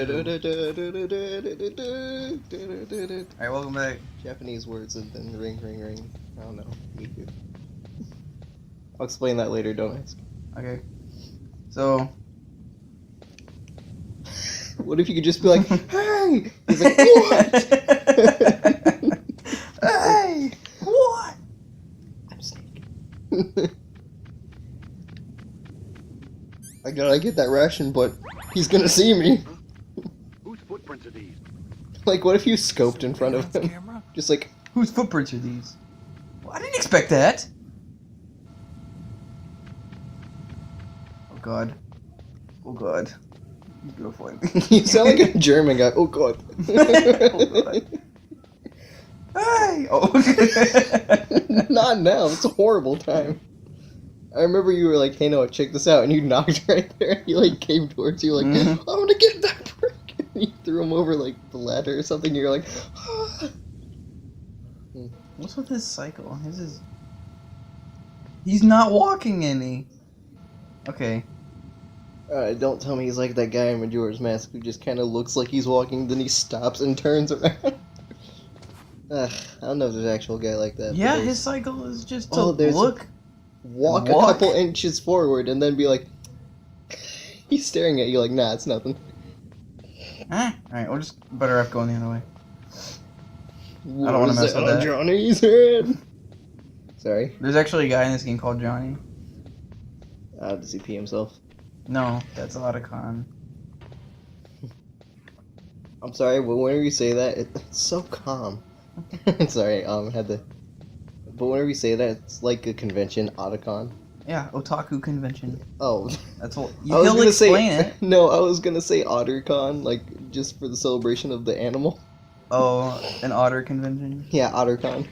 Alright, welcome back. Japanese words have been ring. I don't know. Me too. I'll explain that later, don't ask. Okay. So. What if you could just be like, hey! He's like, what? Hey! What? I'm Snake. I gotta get that ration, but he's gonna see me. Whose footprints are these? Like, what if you scoped in front of him? Camera? Just like, Whose footprints are these? Well, I didn't expect that. Oh god. Oh god. Go for it. you sound like a German guy. Oh god. Oh god. Hey! Oh. Not now. It's a horrible time. I remember you were like, hey Noah, check this out, and you knocked right there. He like came towards you like, I'm gonna get that prick. And you threw him over like the ladder or something. You're like, ah. What's with his cycle? He's not walking any. Okay. Don't tell me he's like that guy in Majora's Mask who just kind of looks like he's walking, then he stops and turns around. I don't know if there's an actual guy like that. Yeah, his cycle is just to there's look. Walk a couple inches forward and then be like, he's staring at you like, nah, it's nothing. Alright, we'll just better off going the other way. What I don't want to is mess it with on that. Johnny's head? Sorry. There's actually a guy in this game called Johnny. Does he pee himself? No, that's a lot of con. I'm sorry, but whenever you say that, it's so calm. Sorry, had to. But whenever you say that, it's like a convention, Otakon. Yeah, otaku convention. Oh. That's what I was he'll gonna explain say, it. No, I was gonna say OtterCon, like, just for the celebration of the animal. Oh, an otter convention. Yeah, OtterCon.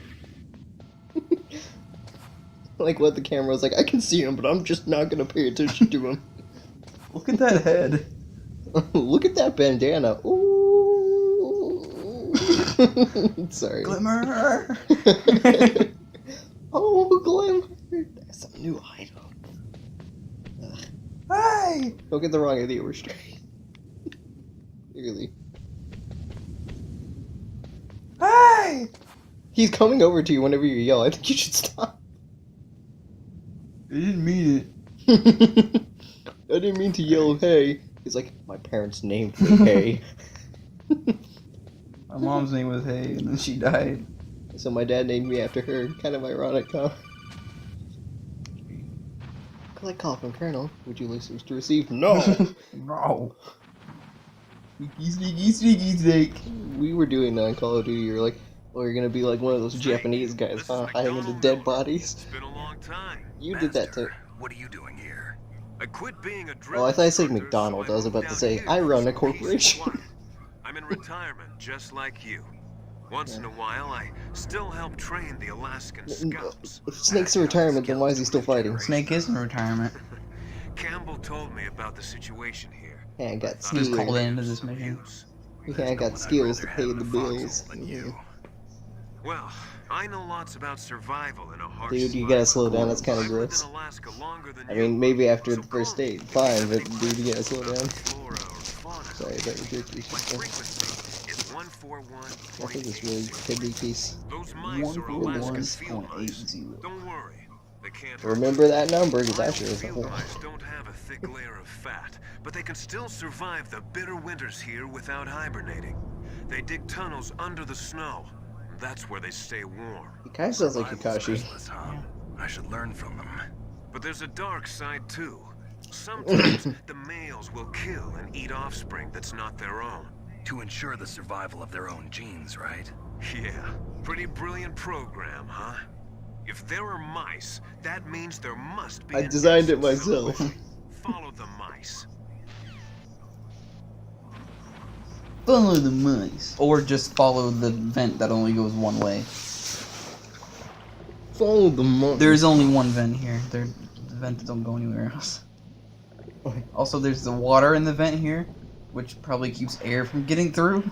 Like what the camera was like, I can see him, but I'm just not gonna pay attention to him. Look at that head. Look at that bandana. Ooh. Sorry. Glimmer. Oh, Glimmer. That's a new item. Ugh. Hey! Don't get the wrong idea, we're straight. Really. Hey! He's coming over to you whenever you yell. I think you should stop. I didn't mean I didn't mean to yell, hey. He's like, my parents named me Hey. it. My mom's name was Hay, and then she died. So my dad named me after her. Kind of ironic, huh? Collect call from Colonel. Would you like to receive? No! No. Sneaky, snake. We were doing that in Call of Duty. You're like, oh, you're gonna be like one of those Japanese guys, huh? Hiding into dead bodies. It's been a long time. You did that too. What are you doing here? I quit being a Oh, I thought I said drill McDonald. instructor, I was so about to moved say, down I here run a for some peace corporation. and quiet. I'm in retirement, just like you. Once in a while, I still help train the Alaskan Scouts. If Snake's in retirement, then why is he still fighting? Snake is in retirement. Campbell told me about the situation here. Yeah, I got He was called skills. into this mission. Yeah, I got skills to pay the bills. Than you. Well, I know lots about survival in a harsh Dude, you gotta slow down. That's kind of I've lived gross. in Alaska longer than I you. mean, maybe after So the first go. date, fine, but dude, you gotta slow down. Flora or fauna. Sorry, that was your piece. My I frequency is 141.80. think this really could be piece. Those mice are Alaska field mice. 141.80. Don't worry. They can't Remember that number, because that Wild shit is a field whole. mice don't have a thick layer of fat, but they can still survive the bitter winters here without hibernating. They dig tunnels under the snow. That's where they stay warm. He kind of sounds like Kakashi. I should learn from them. But there's a dark side too. Sometimes the males will kill and eat offspring that's not their own. To ensure the survival of their own genes, right? Yeah, pretty brilliant program, huh? If there are mice, that means there must be I an designed it exit. So myself. follow the mice. Follow the mice. Or just follow the vent that only goes one way. Follow the money. There's only one vent here. The vent don't go anywhere else. Also, there's the water in the vent here, which probably keeps air from getting through.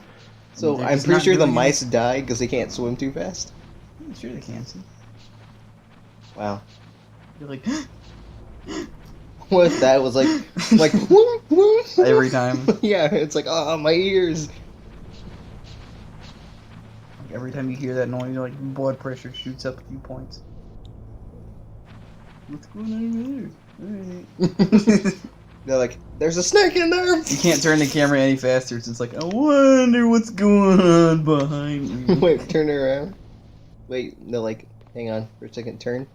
So They're I'm just pretty not sure the doing it. mice die because they can't swim too fast. I'm sure they can see. Wow. You're like, What if that was like whoom, whoom. Every time. Yeah, it's like, oh, my ears. Every time you hear that noise, your like blood pressure shoots up a few points. What's going on over there? Alright. They're like, there's a snake in there. You can't turn the camera any faster, so it's like, I wonder what's going on behind me. Wait, turn it around. Wait, no, like, hang on for a second. Turn.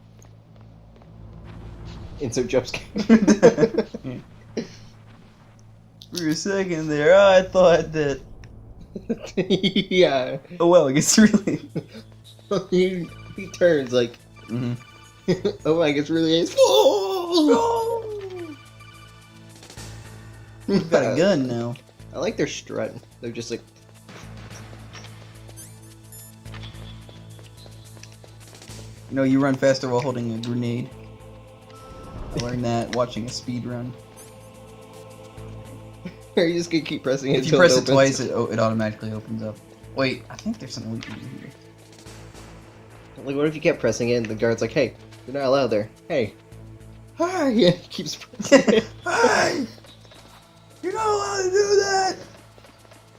Insert jump scare. For a second there, I thought that. Yeah. Oh well, I guess really. he turns like. Mm-hmm. Oh, I guess really is. Whoa! You've got a gun now. I like their strut. They're just like. No, you run faster while holding a grenade. I learned that watching a speed run. Are you just gonna keep pressing it? If you until press it opens? twice, it automatically opens up. Wait, I think there's something we can do here. Like, what if you kept pressing it and the guard's like, hey, you're not allowed there. Hey. Hi! Yeah, he keeps pressing it. Hey! You're not allowed to do that!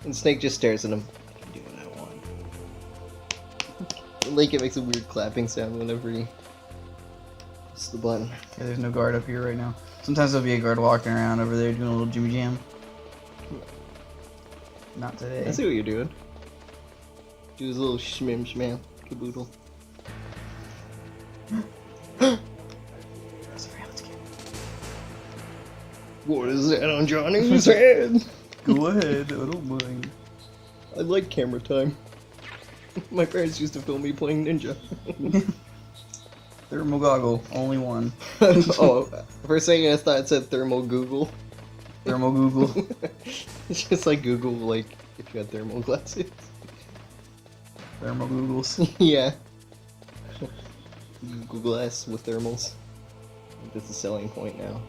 And Snake just stares at him. I can do what I want. And Lincoln makes a weird clapping sound whenever he presses the button. Yeah, there's no guard up here right now. Sometimes there'll be a guard walking around over there doing a little jimmy jam. Not today. I see what you're doing. Do his little shmim shmam caboodle. What is that on Johnny's head? Go ahead, I don't mind. I like camera time. My parents used to film me playing Ninja. Thermal goggle, only one. Oh, for a second I thought it said thermal Google. Thermal Google. It's just like Google, like, if you had thermal glasses. Thermal Googles. Yeah. Google Glass with thermals. That's a selling point now.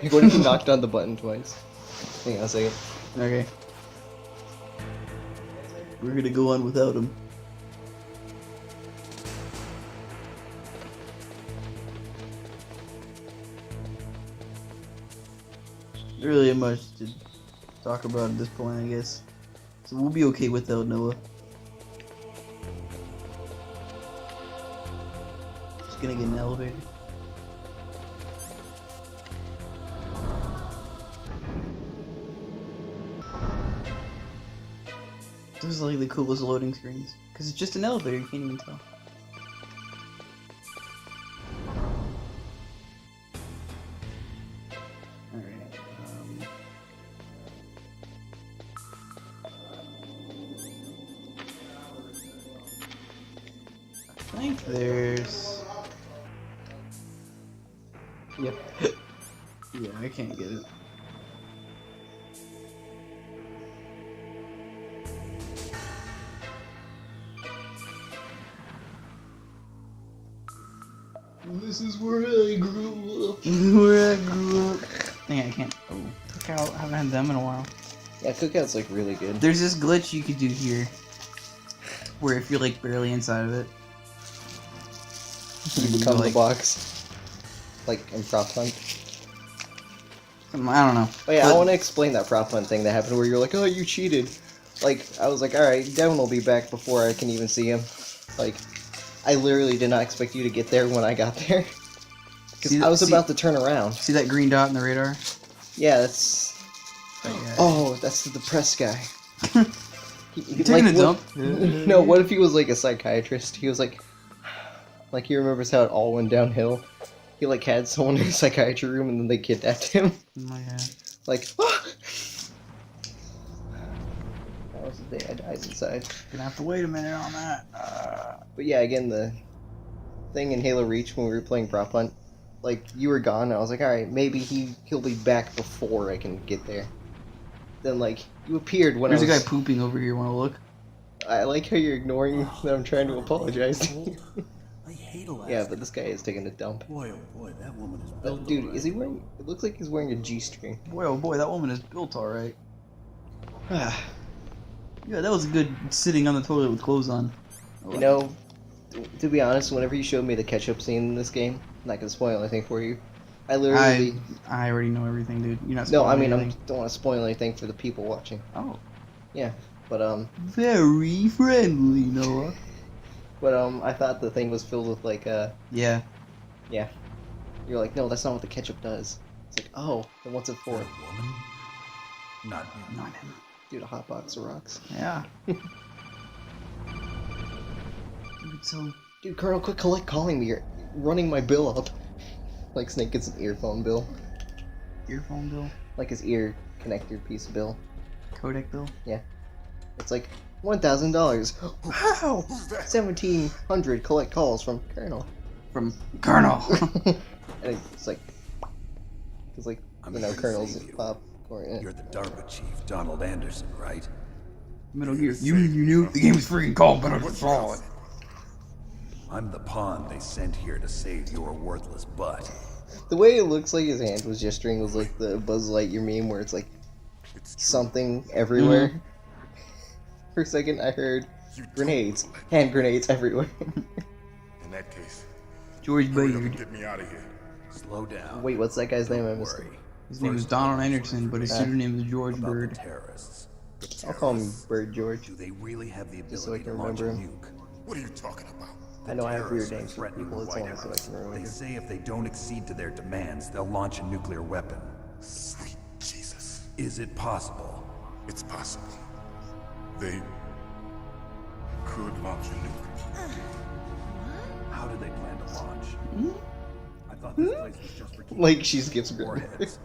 Like, what if you knocked on the button twice? Hang on a second. Okay. We're gonna go on without him. There really ain't much to talk about at this point, I guess. So we'll be okay without Noah. Just gonna get an elevator. Those are like the coolest loading screens. Because it's just an elevator, you can't even tell. Alright, I think there's... Yep. Yeah, I can't get it. This is where I grew up. Where I grew up. Dang, I can't. Oh, Cookout. I haven't had them in a while. Yeah, Cookout's like really good. There's this glitch you could do here, where if you're like barely inside of it, You become the box. Like in Prop Hunt. I don't know. Oh yeah, I But- want to explain that Prop Hunt thing that happened where you're like, oh, you cheated. Like, I was like, alright, Devin will be back before I can even see him. Like, I literally did not expect you to get there when I got there. Because I was about to turn around. See that green dot in the radar? Yeah, that's... That guy. Oh, that's the depressed guy. You taking a dump? No, what if he was like a psychiatrist? He was like he remembers how it all went downhill. He like had someone in a psychiatry room and then they kidnapped him. Oh my god. Like, ah! That was the day I died inside. Gonna have to wait a minute on that. But yeah, again, the thing in Halo Reach when we were playing Prop Hunt, like, you were gone, I was like, alright, maybe he'll be back before I can get there. Then, like, you appeared when There's I a was... guy pooping over here. Want to look? I like how you're ignoring that I'm trying to apologize to you. I hate Alaska. Yeah, but this guy is taking a dump. Boy, oh boy, that woman is Oh, built. dude, is he wearing... It looks like he's wearing a G-string. Boy, oh boy, that woman is built all right. Ah, Yeah, that was a good sitting on the toilet with clothes on. you know, to be honest, whenever you showed me the ketchup scene in this game, I'm not gonna spoil anything for you, I literally. I already know everything, dude. You're not. No, I spoiling mean I anything. don't want to spoil anything for the people watching. Oh, But very friendly, Noah. I thought the thing was filled with like Yeah. You're like, no, that's not what the ketchup does. It's like, oh, then what's it for? That woman? Not him. Not him. Dude, a hot box of rocks. Yeah. Dude, so Dude, Colonel, quit calling me. You're running my bill up. Like Snake gets an earphone bill. earphone bill, Like his ear connector piece bill. codec bill. It's like $1,000. Wow! 1,700 collect calls from Colonel. From Colonel. And it's like, because like, I'm you know, here to Colonel's save you. popcorn. You're the DARPA chief, Donald Anderson, right? Metal Gear. You mean you knew the game was freaking called Metal Gear Solid? I'm the pawn they sent here to save your worthless butt. The way it looks like his hand was gesturing was like the Buzz Lightyear meme where it's like something everywhere. For a second, I heard grenades, hand grenades everywhere. In that case, George hurry up and Bayard. get me out of here. Slow down. Wait, what's that guy's name? I Don't missed it. worry. His name is Donald Anderson, but his pseudonym is George About the Bird. terrorists. I'll call him Bird George. Do they really have the Just so I ability can to launch a remember nuke? What are you talking about? I know I have weird Terrorists are names for threatening people, the it's White only so I House. can remember. They say if they don't accede to their demands, they'll launch a nuclear weapon. Sweet Jesus. Is it possible? It's possible. They could launch a nuke. How do they plan to launch? I thought this place was just for keeping Like she's gives grenades. warheads.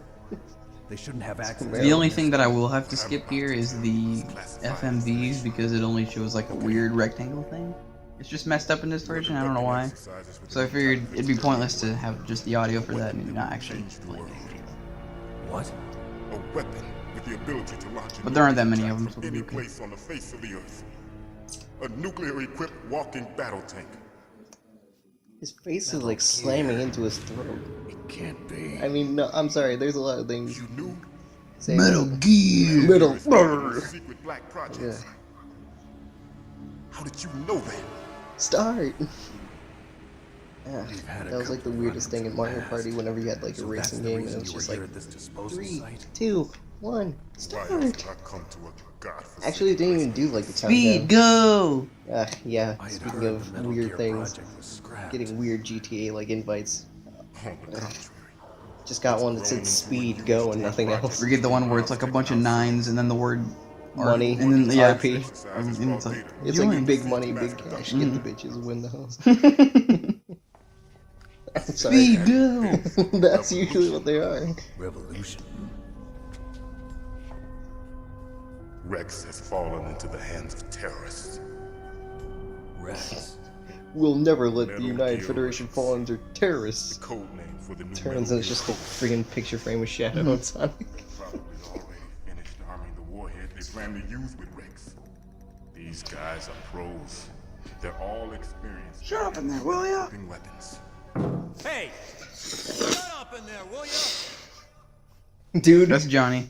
They shouldn't have access. The The only thing that I will have to skip here is the FMVs because it only shows like a weird rectangle thing. It's just messed up in this version, I don't know why. So I figured it'd be pointless to have just the audio for that and not actually play the video. What? A weapon with the ability to launch a But there aren't that nuclear many attack of them, from so any we can- place on the face of the earth. A nuclear-equipped walking battle tank. His face is like slamming into his throat. It can't be. I mean, no, I'm sorry. There's a lot of things. You knew saying Metal Gear! Metal. the secret black projects. Yeah. How did you know that? Start. Yeah, We've had a that was like the couple weirdest thing in run-ins Mario the past. Party whenever you had like a So that's racing the game and reason it was you were just here like at this disposal 3, site? 2, 1, Why else start. did I come to a godforsaken Actually, it didn't even place? do like the Speed, countdown. go! Yeah. I had Speaking heard the of Metal weird Gear things, project was scrapped. getting weird GTA like invites. On the contrary. Just got one that said speed, go, and nothing else. Forget the one where it's like a bunch of nines and then the word Money, and then yeah, RP. and it's like It's join. like big money, big cash. Get the bitches, win the house. I'm sorry. Speed, go! That's usually what they are. Revolution. Rex has fallen into the hands of terrorists. Rex. We'll never let the Metal United Gear Federation Rex. fall under terrorists. The code name for the new Turns and it's just a freaking picture frame with Shadow and Sonic. probably already finished arming the warhead they plan to use with Rex. These guys are pros. They're all experienced. Shut up in there, will ya? Equipping weapons. Hey! Shut up in there, will ya? Dude, That's Johnny.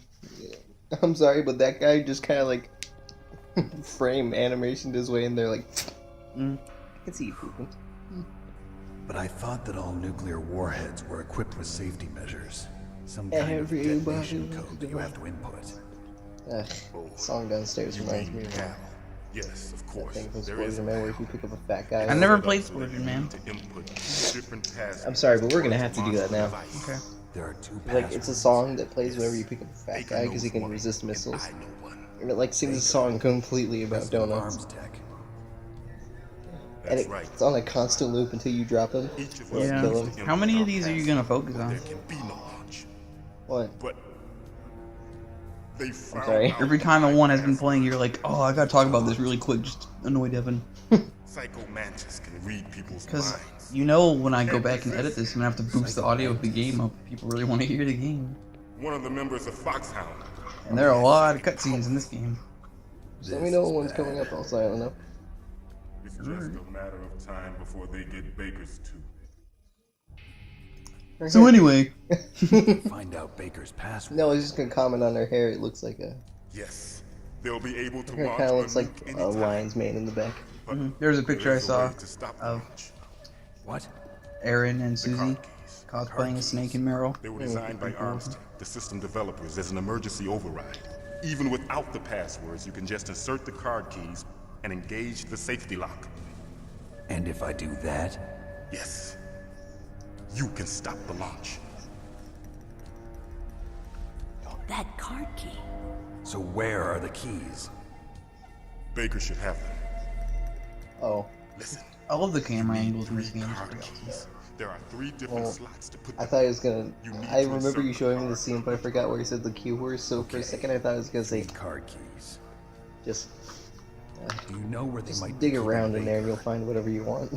I'm sorry, but that guy just kind of like frame animation his way in there, like. Mm. I can see you pooping. But I thought that all nuclear warheads were equipped with safety measures. Some kind of Everybody detonation wants code that you have to input. Ugh, song downstairs You reminds mean me of Cal? Yes, of that course. thing from There is Explosion Man where if you pick up a fat guy. I never played Explosion Man. to input different passwords I'm sorry, but we're gonna have to do that now. device. Okay. There are two Like, it's a passwords. song that plays whenever you pick up a They fat guy know because he can one, resist and missiles. I know one. And it like sings a song completely about President of donuts. Arms Tech. And That's right. it's on a constant loop until you drop him. Each of Yeah. us Kill needs him. to How many of input these our are you gonna focus password. on? There can be no launch. What? But they found sorry. out Every time a one has been playing, you're like, oh, I gotta talk about this really quick, just annoy Devin. Psycho Mantis can read people's Because minds. you know when I go back and edit this, I'm gonna have to boost the audio of the game up. People really want to hear the game. One of the members of Foxhound. And there are a lot of cutscenes in this game. Just let me know when one's coming up, I'll silent up. It's just a matter of time before they get Baker's too. So anyway, Find out Baker's password. No, I was just gonna comment on her hair. It looks like a. Yes, they'll be able to Her launch kind of a looks like nuke a anytime. lion's mane in the back. But there's a picture I there is a saw way to stop the of launch. What? Aaron and The Susie. car keys. keys. Cosplaying a Snake and Meryl. They were designed by Armstead, the system developers, as an emergency override. Even without the passwords, you can just insert the card keys and engage the safety lock. And if I do that? Yes. You can stop the launch. That card key. So where are the keys? Baker should have them. Oh, Listen. I love the camera angles in this game. It's Card pretty awesome. keys. There are 3 different Well, slots to put I them. thought he was gonna. You need I to remember insert you showing me the the scene, but I forgot where he said the key word. So for a second, I thought it was gonna say Card keys. just Do you know where they might dig be around keeping in there and Baker? you'll find whatever you want.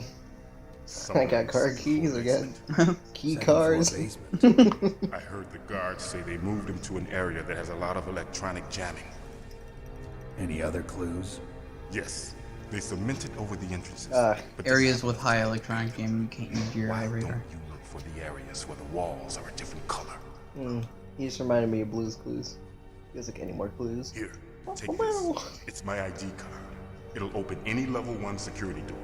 Somewhere I got in card the keys. I got basement. key Second floor cards. basement. I heard the guards say they moved him to an area that has a lot of electronic jamming. Any other clues? Yes, they cemented over the entrances. Ah, But this Areas happens with high electronic jamming, you can't use your Why don't elevator. you look for the areas where the walls are a different color? He just reminded me of Blue's Clues. He doesn't get any more clues. Here, take this. It's my ID card. It'll open any level 1 security door.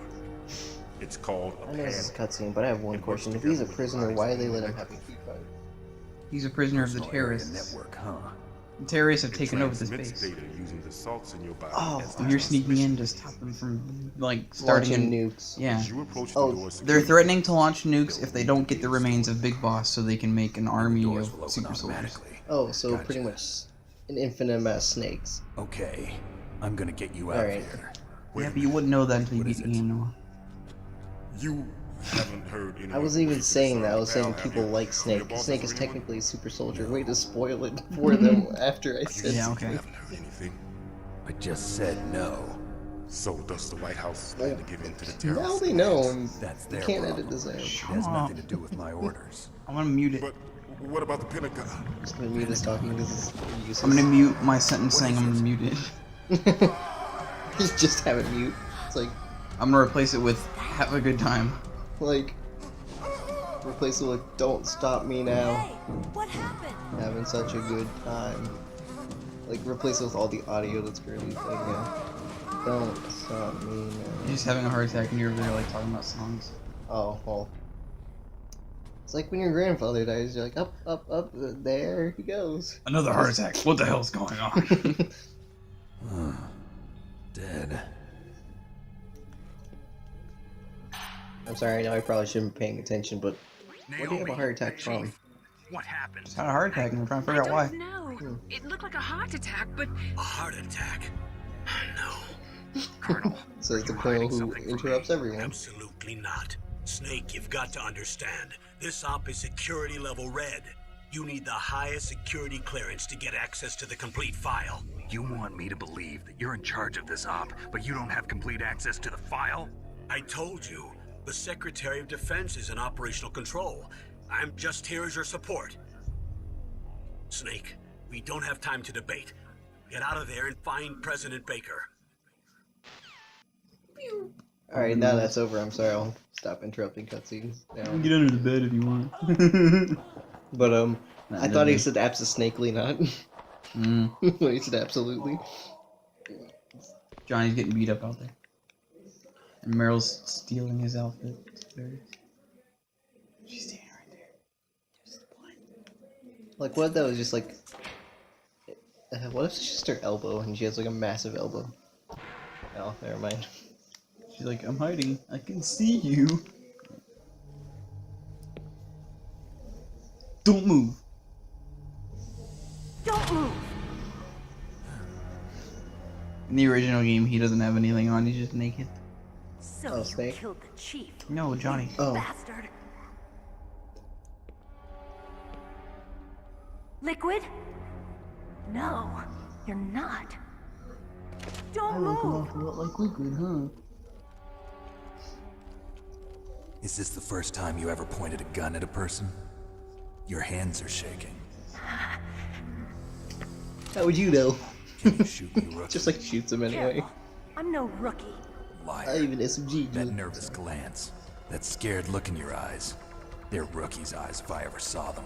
It's called a I know this is a pad. cutscene, but I have one It works question. If he's a together with prisoner, the why eyes they and let the him have a microphone. key card? He's a prisoner of the Personal area terrorists. network, huh? The terrorists have It taken over the transmits space. data using the salts in your body Oh, as the If you're sneaking in to transmission. stop them from, like, starting Launching a nukes. Yeah. As you approach Oh, the door, They're security threatening to launch nukes if they don't get the remains of Big Boss so they can make an army Doors of will open super soldiers. automatically. Oh, so Gotcha. pretty much an infinite amount of snakes. Okay, I'm gonna get you out Alright. of here. Wait Yeah, a but you wouldn't know that until you What beat is the it? game, Noah. You haven't heard anyone I wasn't even breathe saying that. I inside was the saying pal, people have you? like Your Snake. bosses Snake or is anyone? technically a super soldier. Way to spoil it for them after I said Yeah, it. okay. You haven't heard anything. I just said no. So does the White House plan to give in to the terrorists? Now they know, and That's you their can't problem. edit this out. It has nothing to do with my orders. I'm gonna mute it. But what about the Pentagon? I'm just gonna mute us talking because it's useless. I'm gonna mute my sentence saying I'm gonna mute it. Just have it mute. It's I'm gonna replace it with have a good time. like replace it with "Don't stop me now." Hey, what happened? Having such a good time. Like replace it with all the audio that's currently playing now. Don't stop me now. You're just having a heart attack and you're over there like talking about songs. Oh well. It's like when your grandfather dies. You're like up, up, up. There he goes. Another heart attack. What the hell's going on? Dead. I'm sorry. I know I probably shouldn't be paying attention, but where do you have a heart attack from? What happened? Just had a heart attack and we're trying to figure out why. No, it looked like a heart attack, but A heart attack? No. Colonel, Says the Are you colonel hiding who something from interrupts me? everyone. Absolutely not. Snake, you've got to understand. This op is security level red. You need the highest security clearance to get access to the complete file. You want me to believe that you're in charge of this op, but you don't have complete access to the file? I told you, the Secretary of Defense is in operational control. I'm just here as your support. Snake, we don't have time to debate. Get out of there and find President Baker. Alright, now that's over. I'm sorry. I'll stop interrupting cutscenes now. Get under the bed if you want. But I thought he really. said abso-snakely, not when he said absolutely. Johnny's getting beat up out there. And Meryl's stealing his outfit. It's hilarious. She's standing right there. Like, what if that was just like. What if it's just her elbow and she has like a massive elbow? Oh, never mind. She's like, I'm hiding. I can see you. Don't move. Don't move! In the original game, he doesn't have anything on. He's just naked. So Oh, you Snake? killed the chief. No, Johnny. Oh. Bastard. Liquid? No, you're not. Don't move! lot like Liquid, huh? Is this the first time you ever pointed a gun at a person? Your hands are shaking. How would you know? Can you shoot me, rookie? Just like shoots him anyway. Careful. I'm no rookie. Liar. I even SMG That dude. nervous glance. That scared look in your eyes. They're rookie's eyes if I ever saw them.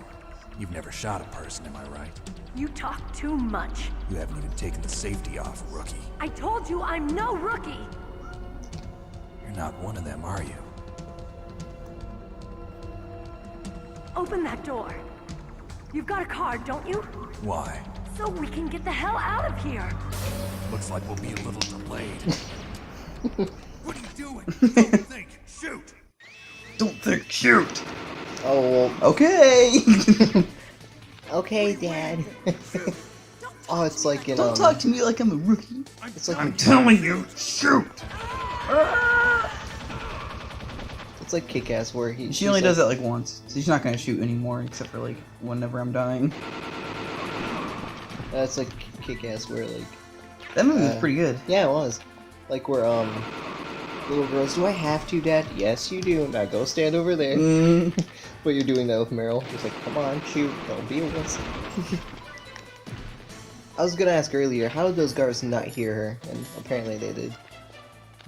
You've never shot a person, am I right? You talk too much. You haven't even taken the safety off, rookie. I told you I'm no rookie! You're not one of them, are you? Open that door. You've got a card, don't you? Why? So we can get the hell out of here. Looks like we'll be a little delayed. What are you doing? Don't think. Shoot! Don't think, shoot! Oh, Okay! okay, Dad. Oh, it's like in Don't talk to me like I'm a rookie. It's like I'm telling you, shoot! It's like Kick-Ass where he. She only does it like once, so she's not gonna shoot anymore, except for like whenever I'm dying. That's like Kick-Ass where like. That movie was pretty good. Yeah, it was. Like where little girls, do I have to, Dad? Yes, you do. Now go stand over there. But you're doing that with Meryl. It's like, come on, shoot. Don't be a wuss. I was gonna ask earlier, how did those guards not hear her? And apparently they did.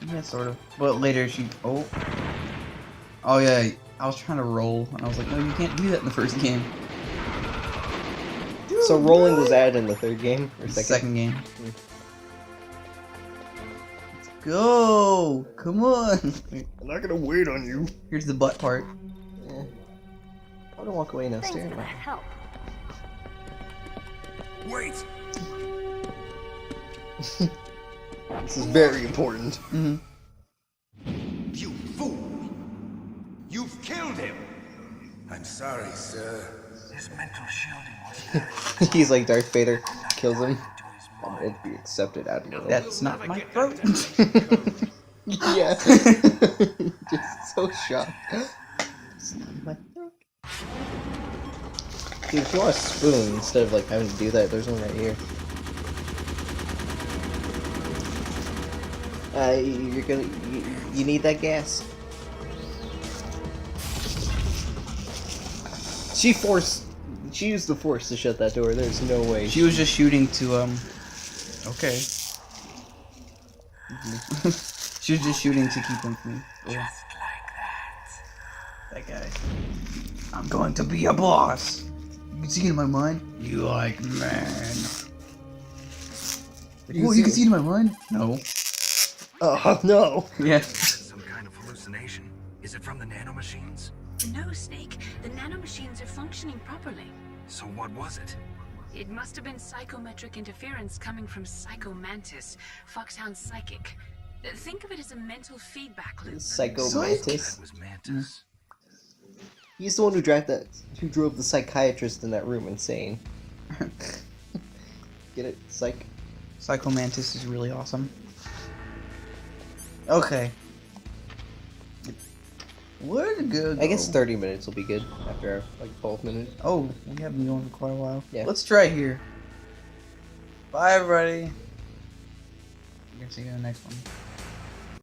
Yeah, sort of. But later she. Oh yeah, I was trying to roll, and I was like, no, you can't do that in the first game. So rolling was added in the third game? Or Second game. Let's go! Come on! I'm not gonna wait on you. Here's the butt part. Yeah. I don't walk away now, Thanks staring for the at me. help. Wait! This is very important. You fool! You've killed him! I'm sorry, sir. His mental shielding was He's like Darth Vader, kills him. It'd be accepted, Admiral. That's not my throat. Yeah. Just so shocked. It's not my throat. Dude, if you want a spoon instead of like having to do that, there's one right here. You're gonna you need that gas. She used the force to shut that door. There's no way. She was just shooting to okay. She was just shooting to keep him from me. just like that. That guy. I'm going to be a boss. You can see it in my mind. You like man. Oh, you can see it in my mind? No. Oh no. Yeah. Some kind of hallucination. Is it from the nanomachines? No, Snake. The nanomachines are functioning properly. So what was it? It must have been psychometric interference coming from Psycho Mantis, Foxhound's psychic. Think of it as a mental feedback loop. Psycho That Mantis. was Mantis. He's the one who drove the psychiatrist in that room insane. Get it? Psych. Psycho Mantis is really awesome. Okay. Where'd it go? I guess 30 minutes will be good after like 12 minutes. Oh, we have been going for quite a while. Yeah. Let's try here. Bye, everybody. I guess see you in the next one.